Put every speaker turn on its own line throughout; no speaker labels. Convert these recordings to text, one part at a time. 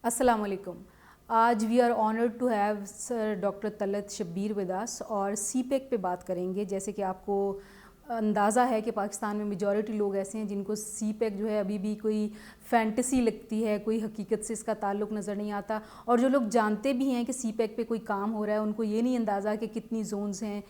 السلام علیکم. آج we are honoured to have sir doctor Talat Shabbir with us اور سی پیک پہ بات کریں گے. جیسے کہ آپ کو اندازہ ہے کہ پاکستان میں میجورٹی لوگ ایسے ہیں جن کو سی پیک جو ہے ابھی بھی کوئی فینٹیسی لگتی ہے, کوئی حقیقت سے اس کا تعلق نظر نہیں آتا. اور جو لوگ جانتے بھی ہیں کہ سی پیک پہ کوئی کام ہو رہا ہے, ان کو یہ نہیں اندازہ کہ کتنی زونز ہیں,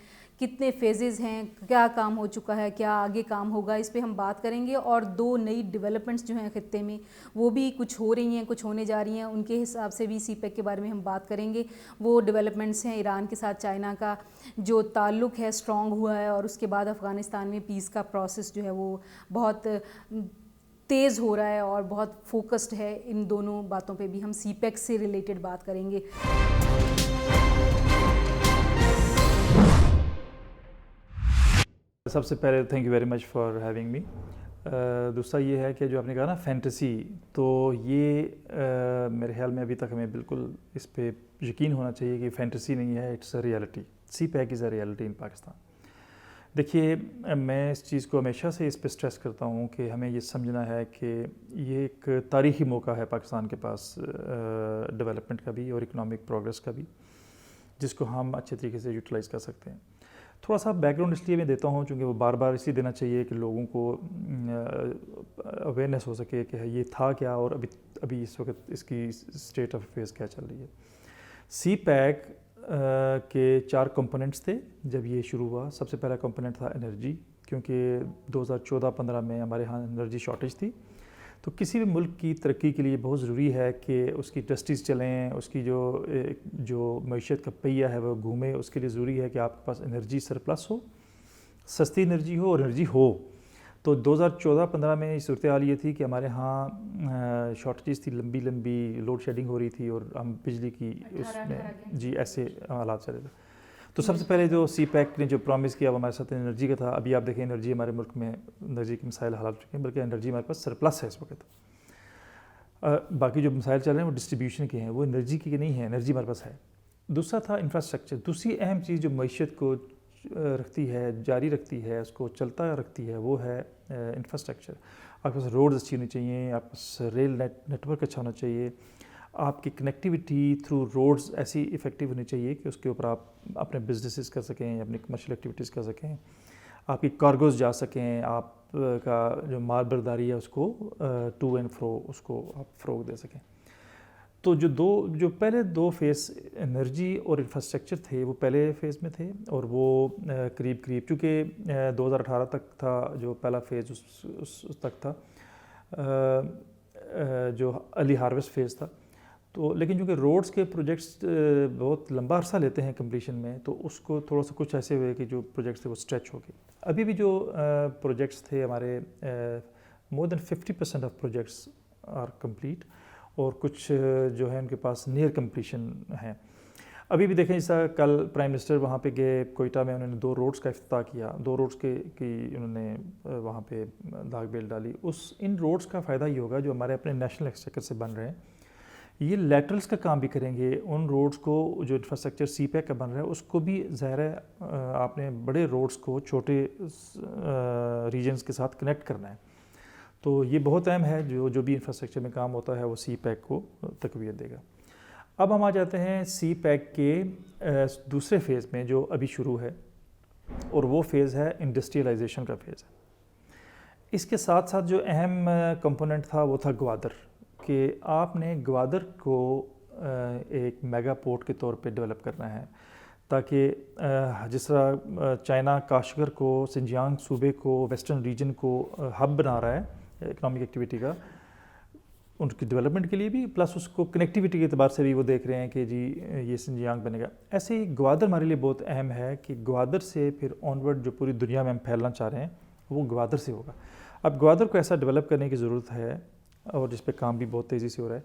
کتنے فیزز ہیں, کیا کام ہو چکا ہے, کیا آگے کام ہوگا. اس پہ ہم بات کریں گے. اور 2 نئی ڈیولپمنٹس جو ہیں خطے میں وہ بھی کچھ ہو رہی ہیں, کچھ ہونے جا رہی ہیں, ان کے حساب سے بھی سی پیک کے بارے میں ہم بات کریں گے. وہ ڈیولپمنٹس ہیں ایران کے ساتھ چائنا کا جو تعلق ہے اسٹرانگ ہوا ہے, اور اس کے بعد افغانستان میں پیس کا پروسیس جو ہے وہ بہت تیز ہو رہا ہے اور بہت فوکسڈ ہے. ان دونوں باتوں پہ بھی ہم سی پیک سے ریلیٹڈ بات کریں گے.
سب سے پہلے thank you very much for having me. دوسرا یہ ہے کہ جو آپ نے کہا نا فینٹیسی, تو یہ میرے خیال میں ابھی تک ہمیں بالکل اس پہ یقین ہونا چاہیے کہ فینٹیسی نہیں ہے, it's a reality. CPEC is a reality in Pakistan. دیکھیے, میں اس چیز کو ہمیشہ سے اس پہ اسٹریس کرتا ہوں کہ ہمیں یہ سمجھنا ہے کہ یہ ایک تاریخی موقع ہے پاکستان کے پاس ڈیولپمنٹ کا بھی اور اکنامک پروگرس کا بھی, جس کو ہم اچھے طریقے سے یوٹیلائز کر سکتے ہیں. تھوڑا سا بیک گراؤنڈ اس لیے میں دیتا ہوں چونکہ وہ بار بار اس لیے دینا چاہیے کہ لوگوں کو اویئرنیس ہو سکے کہ یہ تھا کیا اور ابھی اس وقت اس کی اسٹیٹ آف افیئرس کیا چل رہی ہے. سی پیک کے 4 کمپوننٹس تھے جب یہ شروع ہوا. سب سے پہلا کمپوننٹ تھا انرجی, کیونکہ 2014-15 میں ہمارے ہاں انرجی شارٹیج تھی. تو کسی بھی ملک کی ترقی کے لیے بہت ضروری ہے کہ اس کی انڈسٹریز چلیں, اس کی جو معیشت کا پہیہ ہے وہ گھومے. اس کے لیے ضروری ہے کہ آپ کے پاس انرجی سرپلس ہو, سستی انرجی ہو اور انرجی ہو. تو 2014-15 میں صورتحال یہ تھی کہ ہمارے ہاں شارٹیجز تھی, لمبی لوڈ شیڈنگ ہو رہی تھی اور ہم بجلی کی اس میں ایسے حالات چل رہے تھے. تو سب سے پہلے جو سی پیک نے جو پرومس کیا وہ ہمارے ساتھ انرجی کا تھا. ابھی آپ دیکھیں انرجی ہمارے ملک میں انرجی کے مسائل حل ہو چکے ہیں, بلکہ انرجی ہمارے پاس سرپلس ہے اس وقت. باقی جو مسائل چل رہے ہیں وہ ڈسٹریبیوشن کے ہیں, وہ انرجی کے نہیں ہیں, انرجی ہمارے پاس ہے. دوسرا تھا انفراسٹرکچر. دوسری اہم چیز جو معیشت کو رکھتی ہے, جاری رکھتی ہے, اس کو چلتا رکھتی ہے, وہ ہے انفراسٹرکچر. آپ کے پاس روڈز اچھی ہونی چاہیے, آپ کے پاس ریل نیٹ ورک اچھا ہونا چاہیے, آپ کی کنیکٹیوٹی تھرو روڈز ایسی افیکٹو ہونی چاہیے کہ اس کے اوپر آپ اپنے بزنسز کر سکیں, اپنی کمرشل ایکٹیویٹیز کر سکیں, آپ کی کارگوز جا سکیں, آپ کا جو مال برداری ہے اس کو ٹو اینڈ فرو اس کو آپ فروغ دے سکیں. تو جو پہلے 2 فیز انرجی اور انفراسٹرکچر تھے وہ پہلے فیز میں تھے, اور وہ قریب چونکہ 2018 تک تھا جو پہلا فیز, اس تک تھا جو ارلی ہارویسٹ فیز تھا. تو لیکن چونکہ روڈز کے پروجیکٹس بہت لمبا عرصہ لیتے ہیں کمپلیشن میں, تو اس کو تھوڑا سا کچھ ایسے ہوئے کہ جو پروجیکٹس تھے وہ اسٹریچ ہو گئے. ابھی بھی جو پروجیکٹس تھے ہمارے مور دین 50% آف پروجیکٹس آر کمپلیٹ, اور کچھ جو ہے ان کے پاس نیئر کمپلیشن ہیں. ابھی بھی دیکھیں جیسا کل پرائم منسٹر وہاں پہ گئے کوئٹہ میں, انہوں نے 2 روڈز کا افتتاح کیا. 2 روڈز کی انہوں نے وہاں پہ داغ بیل ڈالی. ان روڈز کا فائدہ یہ ہوگا جو ہمارے اپنے نیشنل ایکسچیکر سے بن رہے ہیں, یہ لیٹرلز کا کام بھی کریں گے. ان روڈز کو جو انفراسٹرکچر سی پیک کا بن رہا ہے اس کو بھی ظاہر ہے آپ نے بڑے روڈز کو چھوٹے ریجنز کے ساتھ کنیکٹ کرنا ہے. تو یہ بہت اہم ہے, جو بھی انفراسٹرکچر میں کام ہوتا ہے وہ سی پیک کو تقویت دے گا. اب ہم آ جاتے ہیں سی پیک کے دوسرے فیز میں جو ابھی شروع ہے, اور وہ فیز ہے انڈسٹریلائزیشن کا فیز ہے. اس کے ساتھ ساتھ جو اہم کمپوننٹ تھا وہ تھا گوادر, کہ آپ نے گوادر کو ایک میگا پورٹ کے طور پہ ڈیولپ کرنا ہے, تاکہ جس طرح چائنا کاشغر کو, سنجیانگ صوبے کو, ویسٹرن ریجن کو ہب بنا رہا ہے اکنامک ایکٹیویٹی کا, ان کی ڈیولپمنٹ کے لیے بھی, پلس اس کو کنیکٹیویٹی کے اعتبار سے بھی وہ دیکھ رہے ہیں کہ جی یہ سنجیانگ بنے گا. ایسے ہی گوادر ہمارے لیے بہت اہم ہے کہ گوادر سے پھر آنورڈ جو پوری دنیا میں ہم پھیلنا چاہ رہے ہیں وہ گوادر سے ہوگا. اب گوادر کو ایسا ڈیولپ کرنے کی ضرورت ہے, اور جس پہ کام بھی بہت تیزی سے ہو رہا ہے,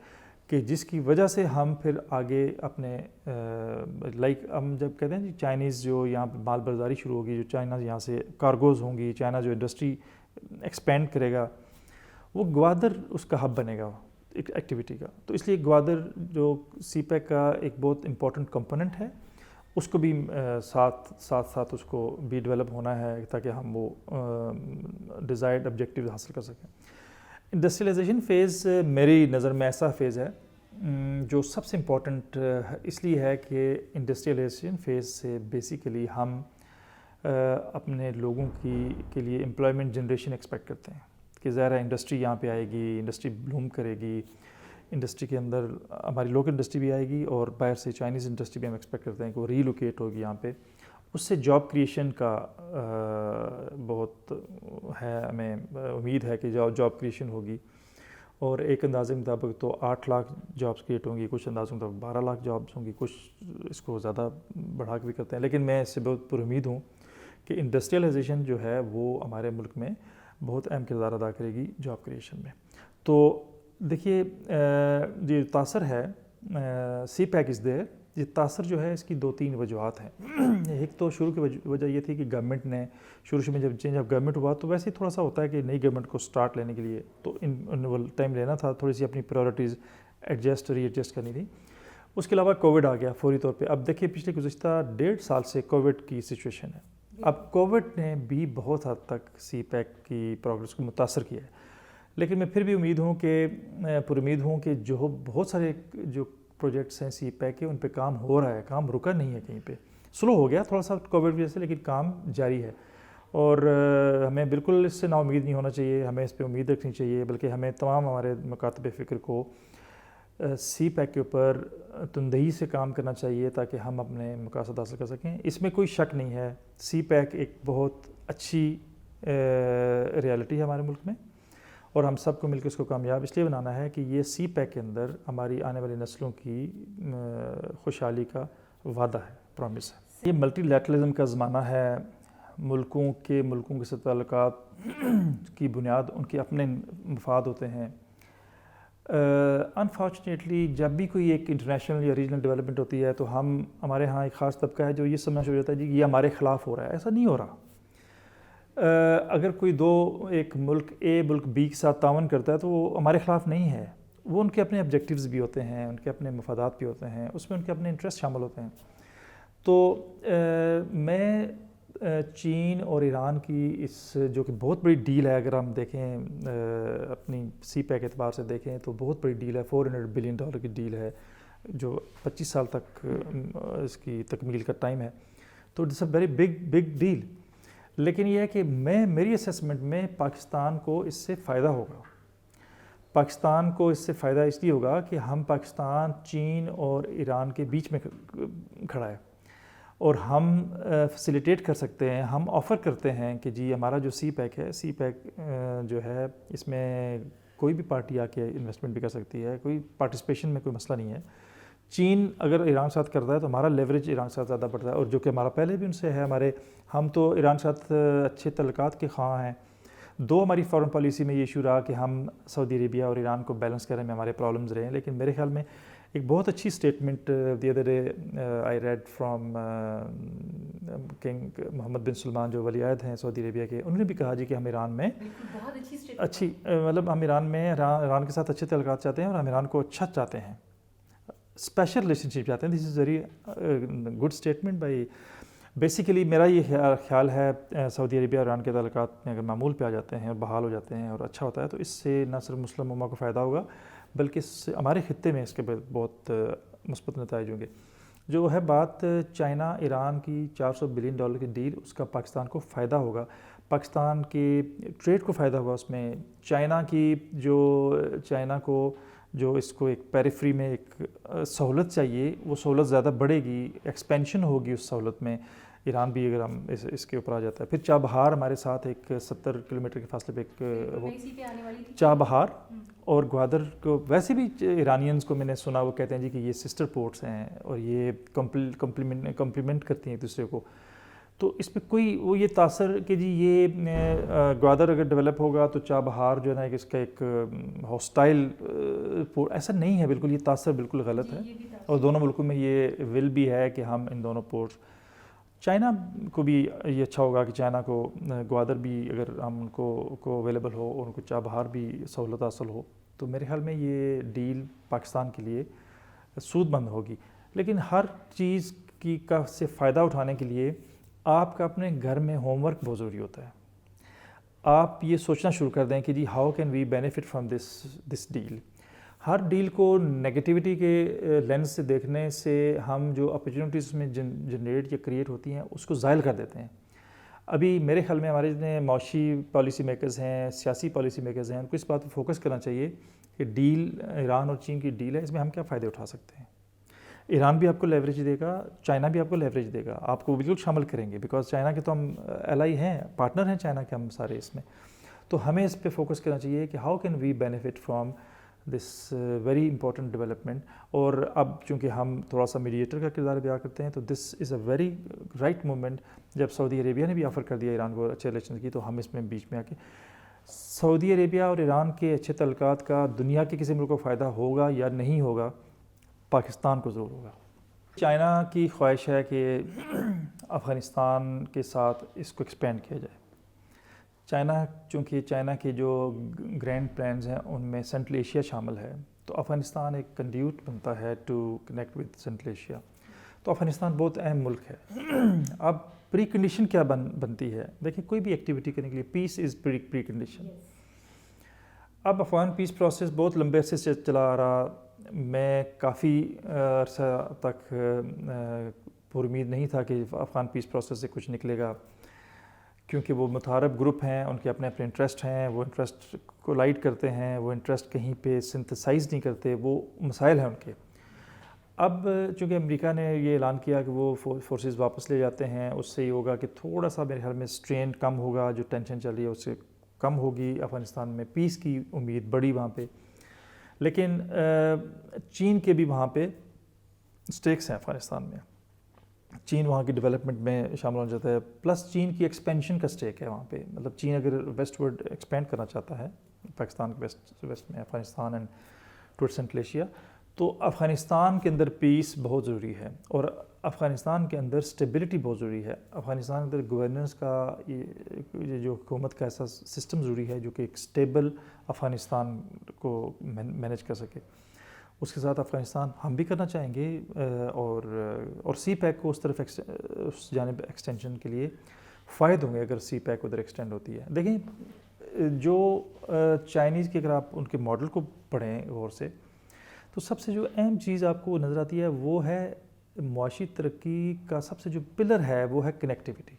کہ جس کی وجہ سے ہم پھر آگے اپنے ہم جب کہتے ہیں جی چائنیز جو یہاں پہ مال برداری شروع ہوگی, جو چائنا یہاں سے کارگوز ہوں گی, چائنا جو انڈسٹری ایکسپینڈ کرے گا, وہ گوادر اس کا ہب بنے گا ایک ایکٹیویٹی کا. تو اس لیے گوادر جو سی پیک کا ایک بہت امپورٹنٹ کمپوننٹ ہے, اس کو بھی ساتھ اس کو بھی ڈیولپ ہونا ہے تاکہ ہم وہ ڈیزائرڈ آبجیکٹیو حاصل کر سکیں. انڈسٹریلائزیشن فیز میری نظر میں ایسا فیز ہے جو سب سے امپورٹنٹ اس لیے ہے کہ انڈسٹریلائزیشن فیز سے بیسیکلی ہم اپنے لوگوں کے لیے امپلائمنٹ جنریشن ایکسپیکٹ کرتے ہیں کہ ظاہر ہے انڈسٹری یہاں پہ آئے گی, انڈسٹری بلوم کرے گی, انڈسٹری کے اندر ہماری لوکل انڈسٹری بھی آئے گی اور باہر سے چائنیز انڈسٹری بھی ہم ایکسپیکٹ کرتے ہیں کہ وہ ری لوکیٹ ہوگی یہاں پہ. اس سے جاب کریشن کا بہت ہے, ہمیں امید ہے کہ جاب کریشن ہوگی, اور ایک اندازے مطابق تو 8 لاکھ جابس کریٹ ہوں گی, کچھ اندازوں مطابق 12 لاکھ جابس ہوں گی, کچھ اس کو زیادہ بڑھا کے بھی کرتے ہیں. لیکن میں اس سے بہت پر امید ہوں کہ انڈسٹریلائزیشن جو ہے وہ ہمارے ملک میں بہت اہم کردار ادا کرے گی جاب کریشن میں. تو دیکھیے یہ تاثر ہے سی پیک از دیر, یہ تاثر جو ہے اس کی 2-3 وجوہات ہیں. ایک تو شروع کی وجہ یہ تھی کہ گورنمنٹ نے شروع میں جب چینج آف گورنمنٹ ہوا تو ویسے ہی تھوڑا سا ہوتا ہے کہ نئی گورنمنٹ کو سٹارٹ لینے کے لیے تو ان ٹائم لینا تھا, تھوڑی سی اپنی پرائورٹیز ری ایڈجسٹ کرنی تھی. اس کے علاوہ کووڈ آ گیا فوری طور پہ. اب دیکھیے پچھلے گزشتہ 1.5 سال سے کووڈ کی سچویشن ہے. اب کووڈ نے بھی بہت حد تک سی پیک کی پروگرس کو متاثر کیا ہے, لیکن میں پھر بھی پر امید ہوں کہ جو بہت سارے جو پروجیکٹس ہیں سی پیک کے ان پہ کام ہو رہا ہے, کام رکا نہیں ہے, کہیں پہ سلو ہو گیا تھوڑا سا کووڈ کی وجہ سے, لیکن کام جاری ہے. اور ہمیں بالکل اس سے نا امید نہیں ہونا چاہیے, ہمیں اس پہ امید رکھنی چاہیے, بلکہ ہمیں تمام ہمارے مکاتب فکر کو سی پیک کے اوپر تندہی سے کام کرنا چاہیے تاکہ ہم اپنے مقاصد حاصل کر سکیں. اس میں کوئی شک نہیں ہے, سی پیک ایک بہت اچھی ریالٹی ہے ہمارے ملک میں, اور ہم سب کو مل کے اس کو کامیاب اس لیے بنانا ہے کہ یہ سی پیک کے اندر ہماری آنے والی نسلوں کی خوشحالی کا وعدہ ہے, پرومس ہے. یہ ملٹی لیٹرلزم کا زمانہ ہے. ملکوں کے ساتھ تعلقات کی بنیاد ان کے اپنے مفاد ہوتے ہیں. انفارچونیٹلی جب بھی کوئی ایک انٹرنیشنل یا ریجنل ڈیولپمنٹ ہوتی ہے تو ہمارے ہاں ایک خاص طبقہ ہے جو یہ سمجھنا شروع ہوتا ہے جی یہ ہمارے خلاف ہو رہا ہے. ایسا نہیں ہو رہا. اگر کوئی ایک ملک اے ملک بی کے ساتھ تعاون کرتا ہے تو وہ ہمارے خلاف نہیں ہے. وہ ان کے اپنے آبجیکٹیوز بھی ہوتے ہیں, ان کے اپنے مفادات بھی ہوتے ہیں, اس میں ان کے اپنے انٹرسٹ شامل ہوتے ہیں. تو میں چین اور ایران کی اس جو کہ بہت بڑی ڈیل ہے, اگر ہم دیکھیں اپنی سی پیک اعتبار سے دیکھیں تو بہت بڑی ڈیل ہے, $400 بلین کی ڈیل ہے جو 25 سال تک اس کی تکمیل کا ٹائم ہے. تو it's a very big deal. لیکن یہ ہے کہ میری اسیسمنٹ میں پاکستان کو اس سے فائدہ ہوگا. پاکستان کو اس سے فائدہ اس لیے ہوگا کہ پاکستان چین اور ایران کے بیچ میں کھڑا ہے, اور ہم فیسیلیٹیٹ کر سکتے ہیں, ہم آفر کرتے ہیں کہ جی ہمارا جو سی پیک ہے, سی پیک جو ہے اس میں کوئی بھی پارٹی آ کے انویسٹمنٹ بھی کر سکتی ہے, کوئی پارٹیسپیشن میں کوئی مسئلہ نہیں ہے. چین اگر ایران کے ساتھ کرتا ہے تو ہمارا لیوریج ایران کے ساتھ زیادہ بڑھتا ہے, اور جو کہ ہمارا پہلے بھی ان سے ہے. ہم تو ایران کے ساتھ اچھے تعلقات کے خواہاں ہیں. ہماری فارن پالیسی میں یہ ایشو رہا کہ ہم سعودی عربیہ اور ایران کو بیلنس کرنے میں ہمارے پرابلمز رہے ہیں. لیکن میرے خیال میں ایک بہت اچھی statement the other day I read from king Mohammad bin Salman جو ولی عہد ہیں سعودی عربیہ کے. انہوں نے بھی کہا جی کہ ہم ایران میں اچھی ہم ایران کے ساتھ اچھے تعلقات چاہتے ہیں, اور ہم ایران کو اچھا چاہتے ہیں, اسپیشل ریلیشن شپ چاہتے ہیں. This is very good statement by. Basically میرا یہ خیال ہے سعودی عربیہ اور ایران کے تعلقات میں اگر معمول پہ آ جاتے ہیں اور بحال ہو جاتے ہیں اور اچھا ہوتا ہے تو اس سے نہ صرف مسلم امہ کو فائدہ ہوگا بلکہ ہمارے خطے میں اس کے بہت مثبت نتائج ہوں گے. جو ہے بات چائنا ایران کی $400 بلین کی ڈیل, اس کا پاکستان کو فائدہ ہوگا, پاکستان کے ٹریڈ کو فائدہ ہوگا اس میں. چائنا کو جو اس کو ایک پیریفری میں ایک سہولت چاہیے وہ سہولت زیادہ بڑھے گی, ایکسپینشن ہوگی اس سہولت میں. ایران بھی اگر ہم اس کے اوپر آ جاتا ہے. پھر چابہار ہمارے ساتھ ایک 70 کلومیٹر کے فاصلے پہ ایک چابہار اور گوادر کو ویسے بھی ایرانینز کو میں نے سنا وہ کہتے ہیں جی کہ یہ سسٹر پورٹس ہیں اور یہ کمپلیمنٹ کرتی ہیں ایک دوسرے کو. تو اس پہ کوئی وہ یہ تاثر کہ جی یہ گوادر اگر ڈیولپ ہوگا تو چابہار جو ہے نا اس کا ایک ہاسٹائل پورٹ, ایسا نہیں ہے بالکل. یہ تاثر بالکل غلط ہے, اور دونوں ملکوں میں یہ ول بھی ہے کہ ہم ان دونوں پورٹس. چائنا کو بھی یہ اچھا ہوگا کہ چائنا کو گوادر بھی اگر ہم ان کو اویلیبل ہو اور ان کو چابہار بھی سہولت حاصل ہو تو میرے خیال میں یہ ڈیل پاکستان کے لیے سود مند ہوگی. لیکن ہر چیز کا سے فائدہ اٹھانے کے لیے آپ کا اپنے گھر میں ہوم ورک بہت ضروری ہوتا ہے. آپ یہ سوچنا شروع کر دیں کہ جی how can we benefit from this deal, ہر ڈیل کو نگیٹیوٹی کے لینس سے دیکھنے سے ہم جو اپرچونیٹیز میں جنریٹ یا کریٹ ہوتی ہیں اس کو زائل کر دیتے ہیں. ابھی میرے خیال میں ہمارے جتنے معاشی پالیسی میکرز ہیں, سیاسی پالیسی میکرز ہیں, ان کو اس بات پہ فوکس کرنا چاہیے کہ ڈیل ایران اور چین کی ڈیل ہے, اس میں ہم کیا فائدے اٹھا سکتے ہیں. ایران بھی آپ کو لیوریج دے گا, چائنا بھی آپ کو لیوریج دے گا, آپ کو بالکل شامل کریں گے, بیکاز چائنا کے تو ہم ایلائی ہیں, پارٹنر ہیں چائنا کے ہم سارے اس میں. تو ہمیں اس پہ فوکس کرنا چاہیے کہ how can we benefit from this very important development. اور اب چونکہ ہم تھوڑا سا میڈیٹر کا کردار ادا کرتے ہیں تو دس از اے ویری رائٹ مومنٹ. جب سعودی عربیہ نے بھی آفر کر دیا ایران کو اچھے ریلیشن کی, تو ہم اس میں بیچ میں آ کے سعودی عربیہ اور ایران کے اچھے تعلقات کا دنیا کے کسی ملک کو فائدہ ہوگا یا نہیں ہوگا, پاکستان کو ضرور ہوگا. چائنا کی خواہش ہے کہ افغانستان کے ساتھ اس کو ایکسپینڈ کیا جائے. چونکہ چائنا کے جو گرینڈ پلانز ہیں ان میں سینٹرل ایشیا شامل ہے, تو افغانستان ایک کنڈیوٹ بنتا ہے to connect with Central Asia. تو افغانستان بہت اہم ملک ہے. اب پری کنڈیشن کیا بنتی ہے؟ دیکھیں, کوئی بھی ایکٹیویٹی کرنے کے لیے پیس از پری کنڈیشن. اب افغان پیس پروسیس بہت لمبے عرصے سے چلا آ رہا. میں کافی عرصہ تک پر امید نہیں تھا کہ افغان پیس پروسیس سے کچھ نکلے گا, کیونکہ وہ متحارب گروپ ہیں, ان کے اپنے اپنے انٹرسٹ ہیں, وہ انٹرسٹ کو لائٹ کرتے ہیں, وہ انٹرسٹ کہیں پہ سنتھسائز نہیں کرتے, وہ مسائل ہیں ان کے. اب چونکہ امریکہ نے یہ اعلان کیا کہ وہ فورسز واپس لے جاتے ہیں, اس سے یہ ہوگا کہ تھوڑا سا میرے خیال میں اسٹرین کم ہوگا, جو ٹینشن چل رہی ہے اس سے کم ہوگی. افغانستان میں پیس کی امید بڑی وہاں پہ. لیکن چین کے بھی وہاں پہ اسٹیکس ہیں افغانستان میں. چین وہاں کی ڈیولپمنٹ میں شامل ہونا چاہتا ہے, پلس چین کی ایکسپینشن کا اسٹیک ہے وہاں پہ. مطلب چین اگر ویسٹ ورڈ ایکسپینڈ کرنا چاہتا ہے پاکستان کے ویسٹ میں, Afghanistan and toward central Asia, تو افغانستان کے اندر پیس بہت ضروری ہے, اور افغانستان کے اندر اسٹیبلٹی بہت ضروری ہے. افغانستان کے اندر گورننس کا یہ جو حکومت کا ایسا سسٹم ضروری ہے جو کہ ایک اسٹیبل افغانستان کو مینیج کر سکے. اس کے ساتھ افغانستان ہم بھی کرنا چاہیں گے, اور سی پیک کو اس طرف اس جانب ایکسٹینشن کے لیے فائد ہوں گے اگر سی پیک ادھر ایکسٹینڈ ہوتی ہے. دیکھیں, جو چائنیز کے اگر آپ ان کے ماڈل کو پڑھیں غور سے, تو سب سے جو اہم چیز آپ کو نظر آتی ہے وہ ہے معاشی ترقی کا سب سے جو پلر ہے وہ ہے کنیکٹیوٹی.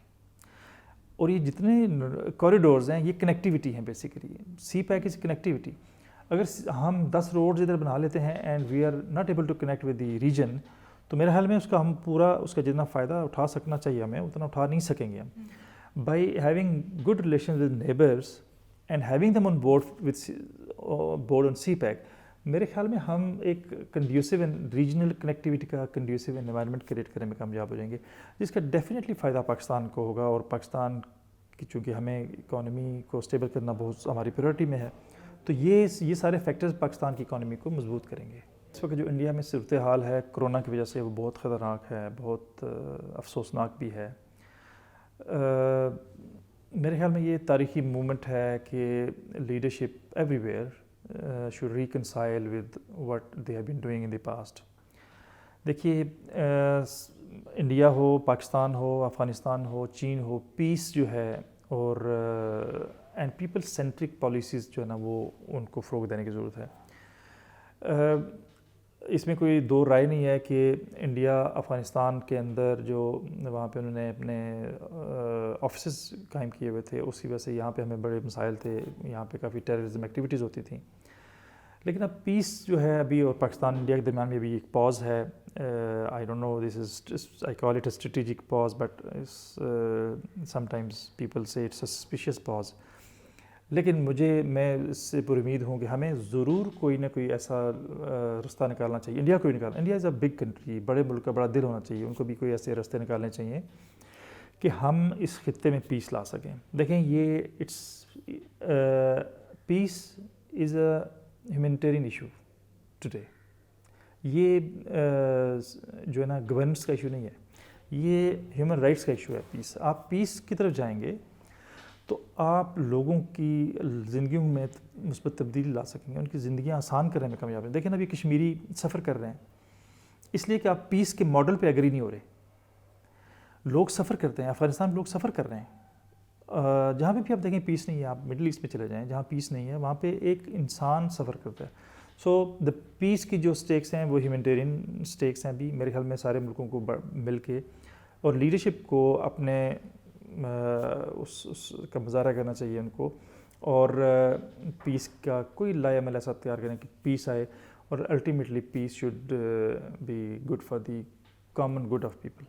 اور یہ جتنے کوریڈورز ہیں یہ کنیکٹیوٹی ہیں basically. CPEC is connectivity. اگر ہم 10 روڈز ادھر بنا لیتے ہیں and we are not able to connect with the region, تو میرے خیال میں اس کا ہم پورا اس کا جتنا فائدہ اٹھا سکنا چاہیے ہمیں اتنا اٹھا نہیں سکیں گے ہم. By having good relation with neighbours and having them on board on CPEC, میرے خیال میں ہم ایک کنڈیوسو ریجنل کنیکٹیوٹی کا کنڈیوسو انوائرمنٹ کریٹ کرنے میں کامیاب ہو جائیں گے, جس کا ڈیفینیٹلی فائدہ پاکستان کو ہوگا. اور پاکستان کی چونکہ ہمیں اکانومی کو اسٹیبل کرنا بہت ہماری پریورٹی میں ہے, تو یہ سارے فیکٹرز پاکستان کی اکانومی کو مضبوط کریں گے. اس وقت جو انڈیا میں صورتحال ہے کرونا کی وجہ سے وہ بہت خطرناک ہے, بہت افسوسناک بھی ہے. میرے خیال میں یہ تاریخی مومنٹ ہے کہ leadership every where should reconcile with what they have been doing in the past. دیکھیے, انڈیا ہو, پاکستان ہو, افغانستان ہو, چین ہو, پیس جو ہے اور اینڈ پیپل سینٹرک پالیسیز جو ہے نا وہ ان کو فروغ دینے کی ضرورت ہے. اس میں کوئی دو رائے نہیں ہے کہ انڈیا افغانستان کے اندر جو وہاں پہ انہوں نے اپنے آفیسز قائم کیے ہوئے تھے, اسی وجہ سے یہاں پہ ہمیں بڑے مسائل تھے, یہاں پہ کافی ٹیررزم ایکٹیویٹیز ہوتی تھیں. لیکن اب پیس جو ہے ابھی, اور پاکستان انڈیا کے درمیان میں ابھی ایک پاز ہے. I don't know, this is I call it a strategic pause, but sometimes people say it's a suspicious pause. لیکن میں اس سے پر امید ہوں کہ ہمیں ضرور کوئی نہ کوئی ایسا رستہ نکالنا چاہیے. انڈیا کو ہی نکالنا, India is a big country, بڑے ملک کا بڑا دل ہونا چاہیے, ان کو بھی کوئی ایسے راستے نکالنے چاہیے کہ ہم اس خطے میں پیس لا سکیں. دیکھیں, یہ پیس از اے ہیومینیٹیرین ایشو ٹوڈے. یہ جو ہے نا گورننس کا ایشو نہیں ہے, یہ ہیومن رائٹس کا ایشو ہے. پیس, آپ پیس کی طرف جائیں گے تو آپ لوگوں کی زندگیوں میں مثبت تبدیلی لا سکیں گے, ان کی زندگیاں آسان کرنے میں کامیاب ہیں. دیکھیں, ابھی کشمیری سفر کر رہے ہیں اس لیے کہ آپ پیس کے ماڈل پہ ایگری نہیں ہو رہے. لوگ سفر کرتے ہیں, افغانستان میں لوگ سفر کر رہے ہیں. جہاں پہ بھی آپ دیکھیں پیس نہیں ہے, آپ مڈل ایسٹ میں چلے جائیں, جہاں پیس نہیں ہے وہاں پہ ایک انسان سفر کرتا ہے. سو دا پیس کی جو اسٹیکس ہیں وہ ہیومینٹیرین اسٹیکس ہیں بھی میرے خیال میں سارے ملکوں کو مل کے، اور لیڈرشپ کو اپنے اس کا مظاہرہ کرنا چاہیے ان کو، اور پیس کا کوئی لائے عمل ایسا تیار کریں کہ پیس آئے، اور ultimately peace should be good for the common good of people.